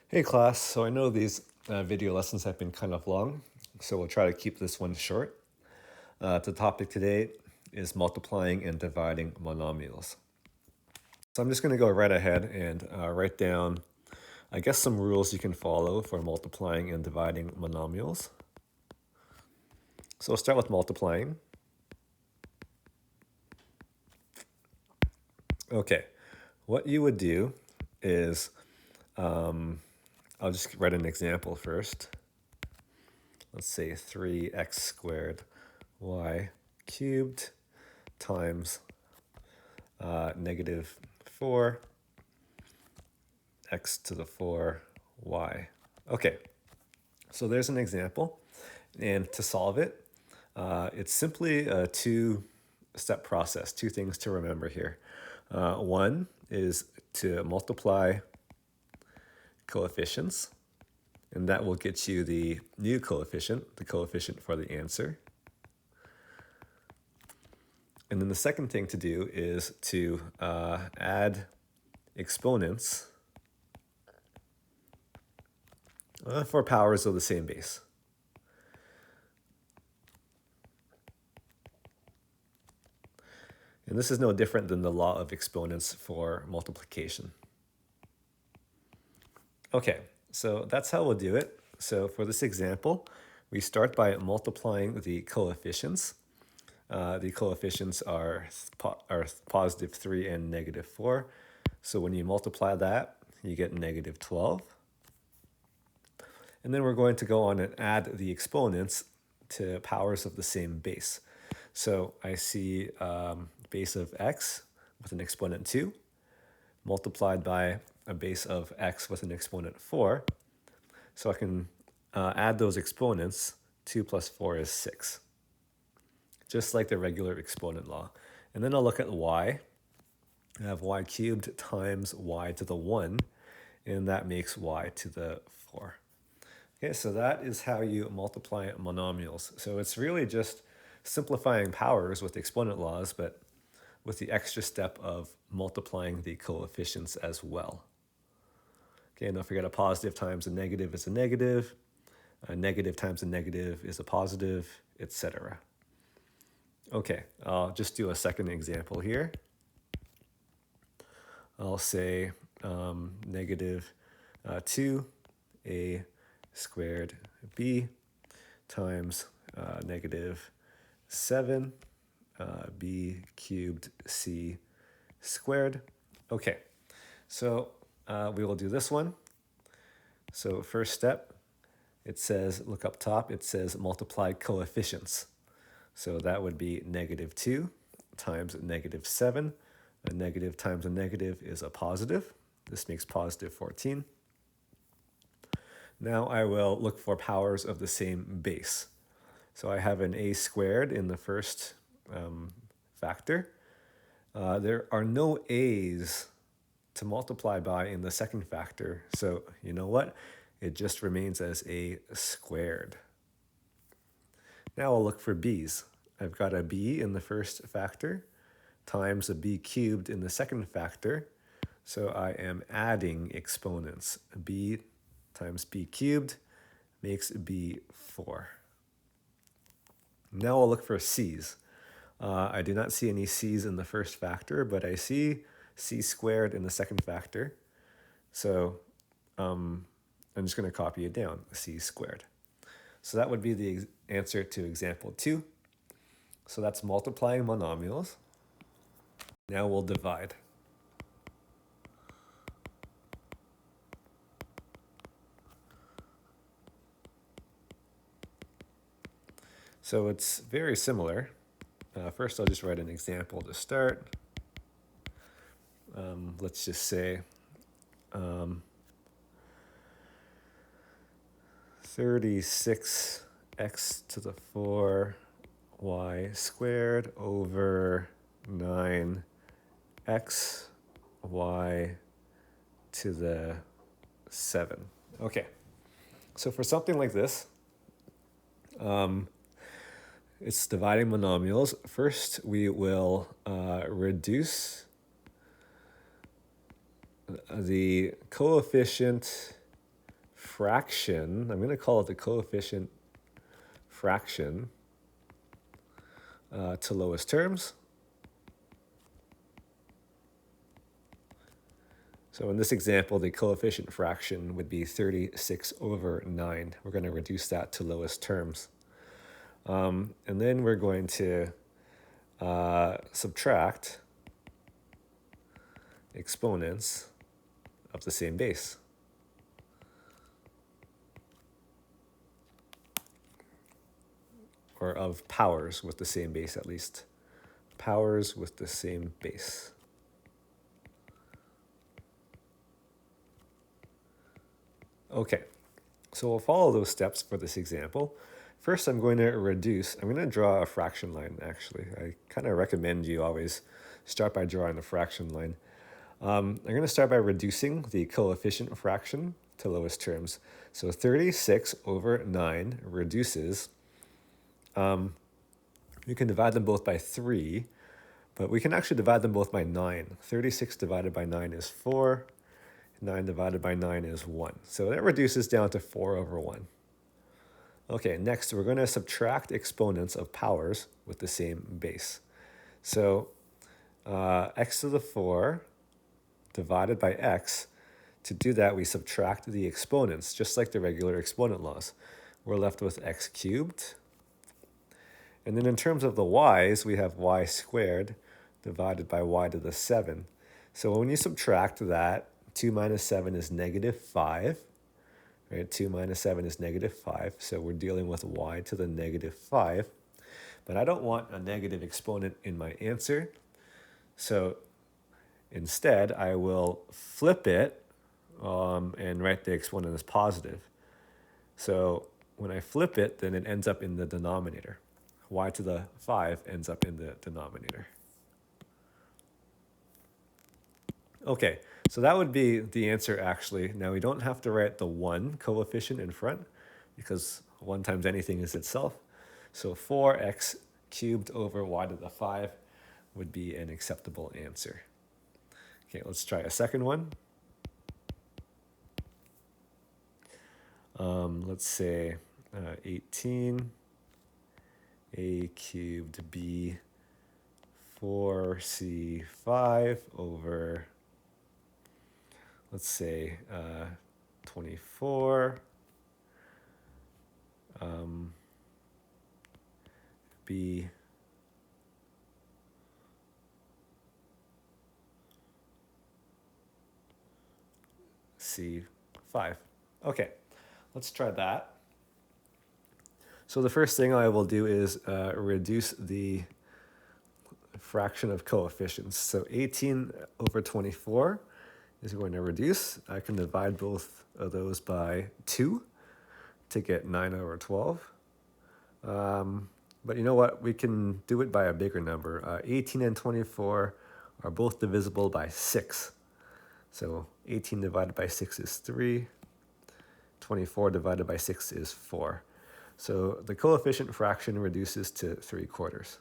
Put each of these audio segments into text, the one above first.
Hey class, so I know these video lessons have been kind of long, so we'll try to keep this one short. The topic today is multiplying and dividing monomials. So I'm just going to go right ahead and write down, I guess, some rules you can follow for multiplying and dividing monomials. So we'll start with multiplying. Okay, what you would do is, I'll just write an example first. Let's say 3x squared y cubed times negative 4 x to the 4 y. Okay, so there's an example. And to solve it, it's simply a two-step process, two things to remember here. One is to multiply coefficients, and that will get you the new coefficient, the coefficient for the answer. And then the second thing to do is to add exponents for powers of the same base. And this is no different than the law of exponents for multiplication. Okay, so that's how we'll do it. So for this example, we start by multiplying the coefficients. The coefficients are positive 3 and negative 4. So when you multiply that, you get negative 12. And then we're going to go on and add the exponents to powers of the same base. So I see base of x with an exponent 2 multiplied by a base of x with an exponent 4. So I can add those exponents. 2 plus 4 is 6. Just like the regular exponent law. And then I'll look at y. I have y cubed times y to the 1, and that makes y to the 4. Okay, so that is how you multiply monomials. So it's really just simplifying powers with exponent laws, but with the extra step of multiplying the coefficients as well. Okay, and don't forget a positive times a negative is a negative times a negative is a positive, etc. Okay, I'll just do a second example here. I'll say negative 2a squared b times negative 7 b cubed c squared. Okay, so we will do this one. So first step, it says, look up top, it says multiply coefficients. So that would be negative 2 times negative 7. A negative times a negative is a positive. This makes positive 14. Now I will look for powers of the same base. So I have an a squared in the first factor. There are no a's to multiply by in the second factor. So you know what? It just remains as a squared. Now I'll look for b's. I've got a b in the first factor times a b cubed in the second factor. So I am adding exponents. B times b cubed makes b 4. Now I'll look for c's. I do not see any c's in the first factor, but I see c squared in the second factor. So I'm just going to copy it down, c squared. So that would be the answer to example 2. So that's multiplying monomials. Now we'll divide. So it's very similar. First, I'll just write an example to start. Let's just say 36x to the 4 y squared over 9x y to the 7. Okay, so for something like this, it's dividing monomials. First, we will reduce the coefficient fraction, I'm going to call it the coefficient fraction to lowest terms. So in this example, the coefficient fraction would be 36 over 9. We're going to reduce that to lowest terms. And then we're going to subtract exponents of the same base. Or of powers with the same base at least. Powers with the same base. Okay, so we'll follow those steps for this example. First, I'm going to draw a fraction line, actually. I kind of recommend you always start by drawing a fraction line. I'm going to start by reducing the coefficient fraction to lowest terms. So 36 over 9 reduces, we can divide them both by 3, but we can actually divide them both by 9. 36 divided by 9 is 4. 9 divided by 9 is 1. So that reduces down to 4 over 1. Okay, next we're going to subtract exponents of powers with the same base. So x to the 4 divided by x. To do that, we subtract the exponents, just like the regular exponent laws. We're left with x cubed. And then in terms of the y's, we have y squared divided by y to the 7. So when you subtract that, 2 minus 7 is negative 5. Right? 2 minus 7 is negative 5. So we're dealing with y to the negative 5. But I don't want a negative exponent in my answer. So instead, I will flip it and write the exponent as positive. So when I flip it, then it ends up in the denominator. Y to the 5 ends up in the denominator. Okay, so that would be the answer actually. Now we don't have to write the 1 coefficient in front because 1 times anything is itself. So 4x cubed over y to the 5 would be an acceptable answer. Okay, let's try a second one. Let's say 18 a cubed b 4c5 over, let's say 24 b c5. Okay, let's try that. So the first thing I will do is reduce the fraction of coefficients. So 18 over 24 is going to reduce. I can divide both of those by 2 to get 9 over 12. But you know what? We can do it by a bigger number. 18 and 24 are both divisible by 6. So 18 divided by 6 is 3. 24 divided by 6 is 4. So the coefficient fraction reduces to 3/4.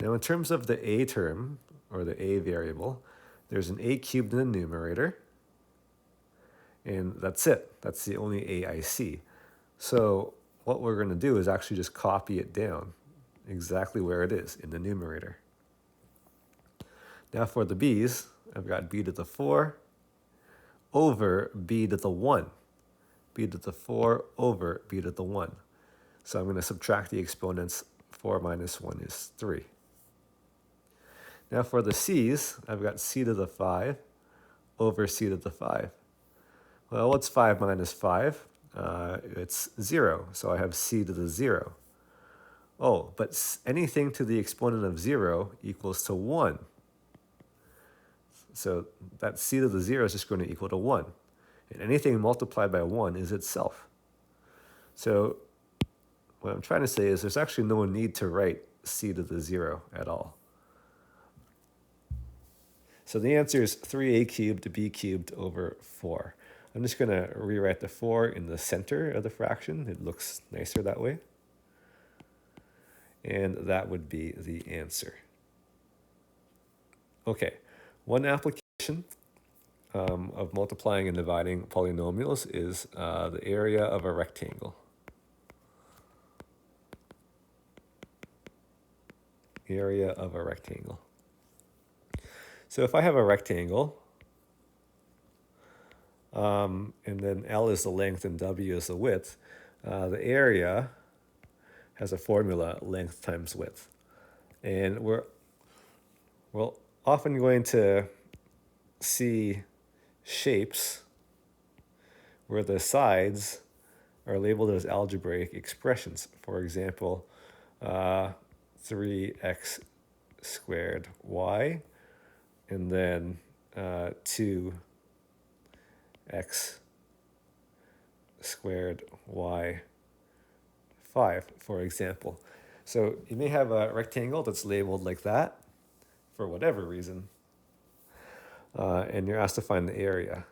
Now in terms of the a term, or the a variable, there's an a cubed in the numerator, and that's it. That's the only a I see. So what we're going to do is actually just copy it down exactly where it is in the numerator. Now for the b's, I've got b to the 4 over b to the 1. B to the 4 over b to the 1. So I'm going to subtract the exponents. 4 minus 1 is 3. Now for the c's, I've got c to the 5 over c to the 5. Well, what's 5 minus 5? It's 0, so I have c to the 0. Oh, but anything to the exponent of 0 equals to 1. So that c to the 0 is just going to equal to 1. And anything multiplied by 1 is itself. So what I'm trying to say is there's actually no need to write c to the 0 at all. So the answer is 3a cubed b cubed over 4. I'm just going to rewrite the 4 in the center of the fraction. It looks nicer that way. And that would be the answer. Okay, one application. of multiplying and dividing polynomials is the area of a rectangle. Area of a rectangle. So if I have a rectangle, and then L is the length and W is the width, the area has a formula, length times width. And we're often going to see shapes where the sides are labeled as algebraic expressions. For example, 3x squared y, and then 2x squared y 5, for example. So you may have a rectangle that's labeled like that for whatever reason, and you're asked to find the area.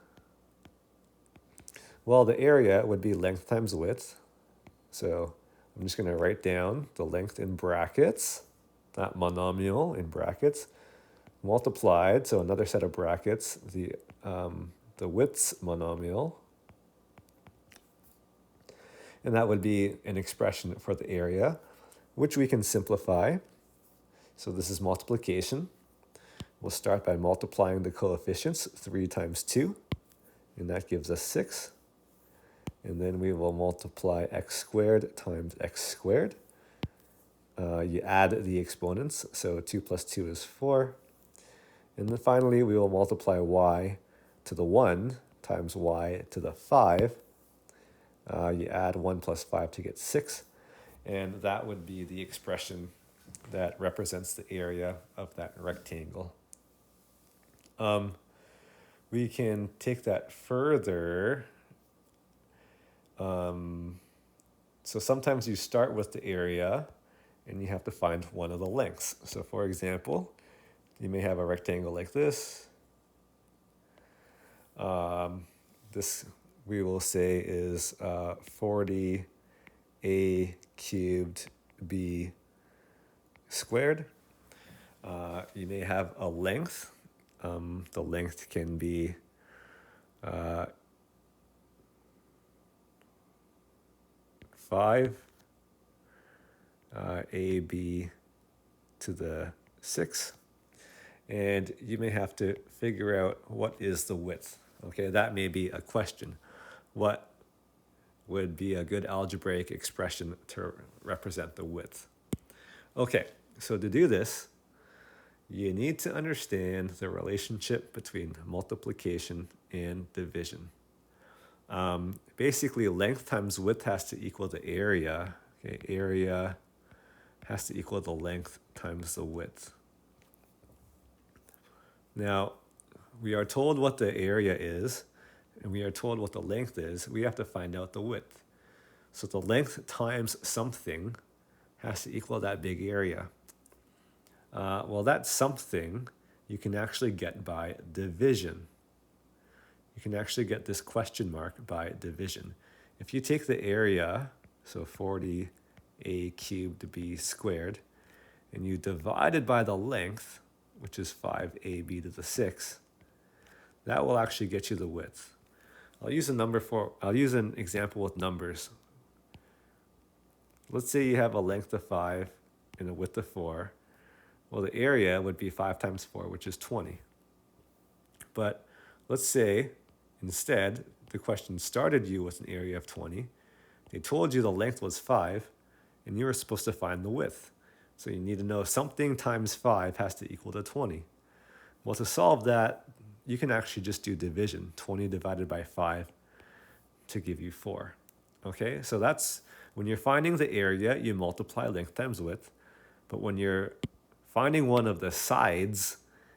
Well, the area would be length times width. So I'm just going to write down the length in brackets, that monomial in brackets, multiplied, so another set of brackets, the width's monomial. And that would be an expression for the area, which we can simplify. So this is multiplication. We'll start by multiplying the coefficients, 3 times 2, and that gives us 6. And then we will multiply x squared times x squared. You add the exponents, so 2 plus 2 is 4. And then finally, we will multiply y to the 1 times y to the 5. You add 1 plus 5 to get 6. And that would be the expression that represents the area of that rectangle. We can take that further. So sometimes you start with the area and you have to find one of the lengths. So for example, you may have a rectangle like this. This we will say is 40a cubed b squared. You may have a length. The length can be 5 ab to the 6, and you may have to figure out what is the width. Okay, that may be a question. What would be a good algebraic expression to represent the width? Okay, so to do this, you need to understand the relationship between multiplication and division. Basically, length times width has to equal the area. Okay, area has to equal the length times the width. Now, we are told what the area is, and we are told what the length is. We have to find out the width. So the length times something has to equal that big area. Well, that something you can actually get by division. You can actually get this question mark by division. If you take the area, so 40a cubed b squared, and you divide it by the length, which is 5ab to the 6, that will actually get you the width. I'll use an example with numbers. Let's say you have a length of 5 and a width of 4. Well, the area would be 5 times 4, which is 20. But let's say instead the question started you with an area of 20. They told you the length was 5, and you were supposed to find the width. So you need to know something times 5 has to equal to 20. Well, to solve that, you can actually just do division, 20 divided by 5 to give you 4. Okay, so that's when you're finding the area, you multiply length times width. But when you're finding one of the sides,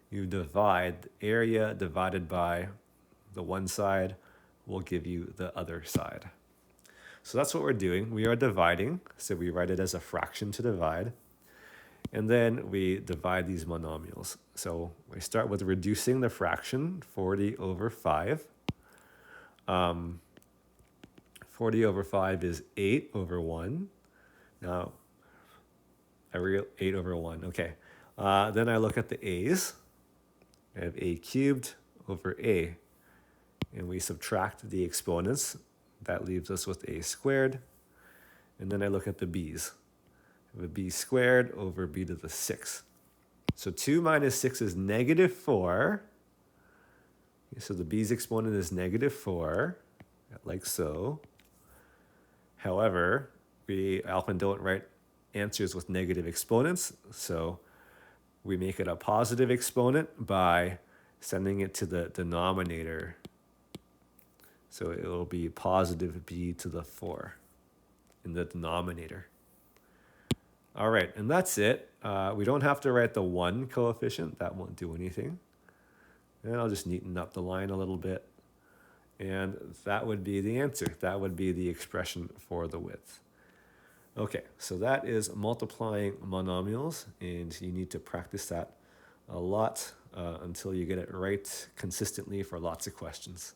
you divide area divided by the one side will give you the other side. So that's what we're doing. We are dividing, so we write it as a fraction to divide. And then we divide these monomials. So we start with reducing the fraction, 40 over 5. 40 over 5 is 8 over 1. Now, 8 over 1, okay. Then I look at the a's. I have a cubed over a. and we subtract the exponents. That leaves us with a squared. And then I look at the b's. I have a b squared over b to the 6. So 2 minus 6 is negative 4. So the b's exponent is negative 4, like so. However, we often don't write answers with negative exponents, so we make it a positive exponent by sending it to the denominator. So it will be positive b to the 4 in the denominator. All right, and that's it. We don't have to write the 1 coefficient. That won't do anything. And I'll just neaten up the line a little bit. And that would be the answer. That would be the expression for the width. Okay, so that is multiplying monomials, and you need to practice that a lot until you get it right consistently for lots of questions.